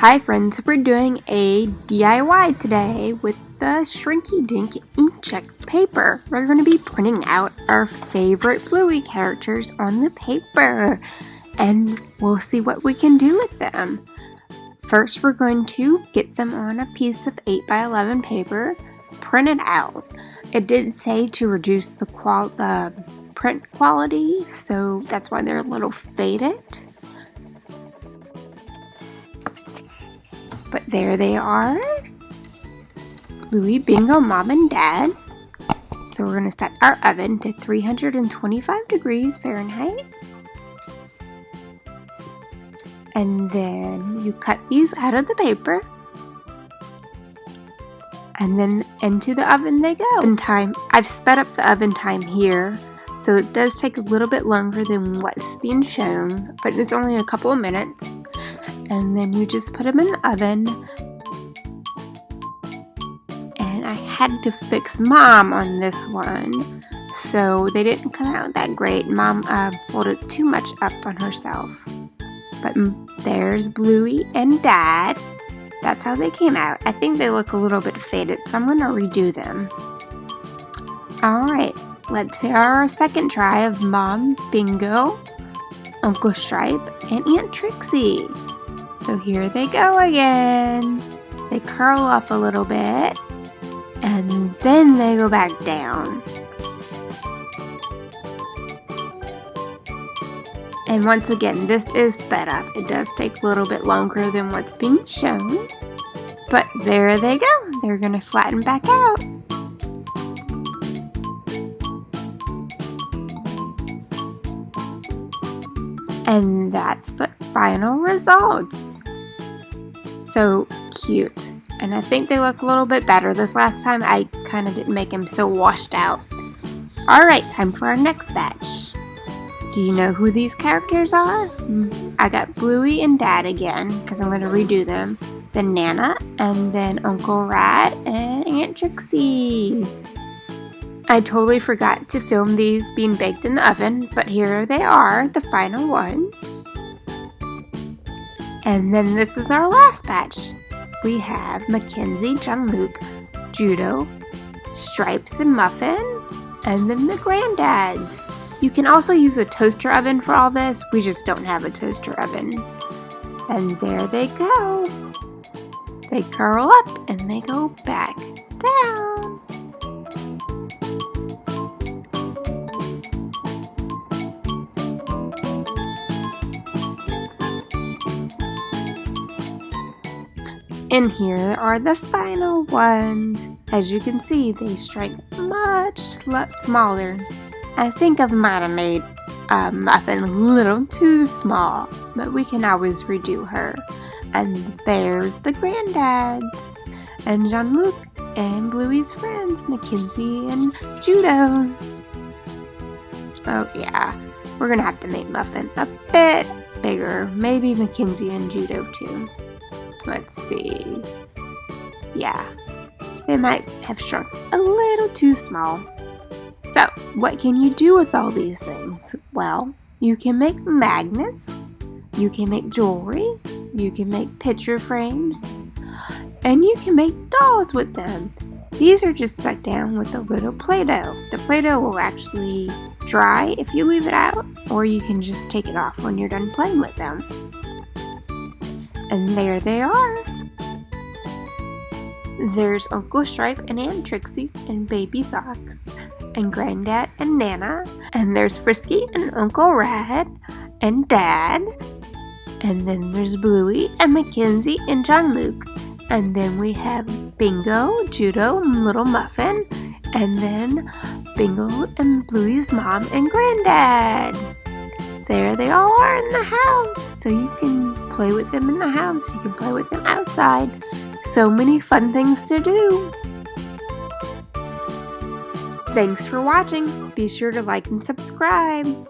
Hi friends, we're doing a DIY today with the Shrinky Dink inkjet paper. We're going to be printing out our favorite Bluey characters on the paper, and we'll see what we can do with them. First, we're going to get them on a piece of 8x11 paper, print it out. It did say to reduce the print quality, so that's why they're a little faded. But there they are, Bluey, Bingo, Mom, and Dad. So we're going to set our oven to 325 degrees Fahrenheit. And then you cut these out of the paper. And then into the oven they go. Oven time, I've sped up the oven time here, so it does take a little bit longer than what's being shown, but it's only a couple of minutes. And then you just put them in the oven. And I had to fix Mom on this one, so they didn't come out that great. Mom folded too much up on herself. But there's Bluey and Dad. That's how they came out. I think they look a little bit faded, so I'm going to redo them. Alright, let's hear our second try of Mom, Bingo, Uncle Stripe, and Aunt Trixie. So here they go again. They curl up a little bit, and then they go back down. And once again, this is sped up. It does take a little bit longer than what's being shown. But there they go. They're going to flatten back out. And that's the final results. So cute. And I think they look a little bit better. This last time I kind of didn't make them so washed out. Alright, time for our next batch. Do you know who these characters are? I got Bluey and Dad again, because I'm going to redo them. Then Nana, and then Uncle Rad, and Aunt Trixie. I totally forgot to film these being baked in the oven, but here they are, the final ones. And then this is our last batch. We have Mackensie, Jean-Luc, Judo, Stripes, and Muffin, and then the Granddads. You can also use a toaster oven for all this. We just don't have a toaster oven. And there they go. They curl up and they go back down. And here are the final ones. As you can see, they strike much smaller. I think I might have made Muffin a little too small, but we can always redo her. And there's the Granddads, and Jean-Luc, and Bluey's friends, Mackensie and Judo. Oh yeah, we're gonna have to make Muffin a bit bigger, maybe Mackensie and Judo too. Let's see. Yeah, they might have shrunk a little too small. So, what can you do with all these things? Well, you can make magnets, you can make jewelry, you can make picture frames, and you can make dolls with them. These are just stuck down with a little Play-Doh. The Play-Doh will actually dry if you leave it out, or you can just take it off when you're done playing with them. And there they are. There's Uncle Stripe and Aunt Trixie and Baby Socks, and Grandad and Nana, and there's Frisky and Uncle Rad and Dad, and then there's Bluey and Mackensie and Jean-Luc, and then we have Bingo, Judo, and Little Muffin, and then Bingo and Bluey's Mom and Grandad. There they all are in the house, so you can play with them in the house, you can play with them outside. So many fun things to do. Thanks for watching. Be sure to like and subscribe.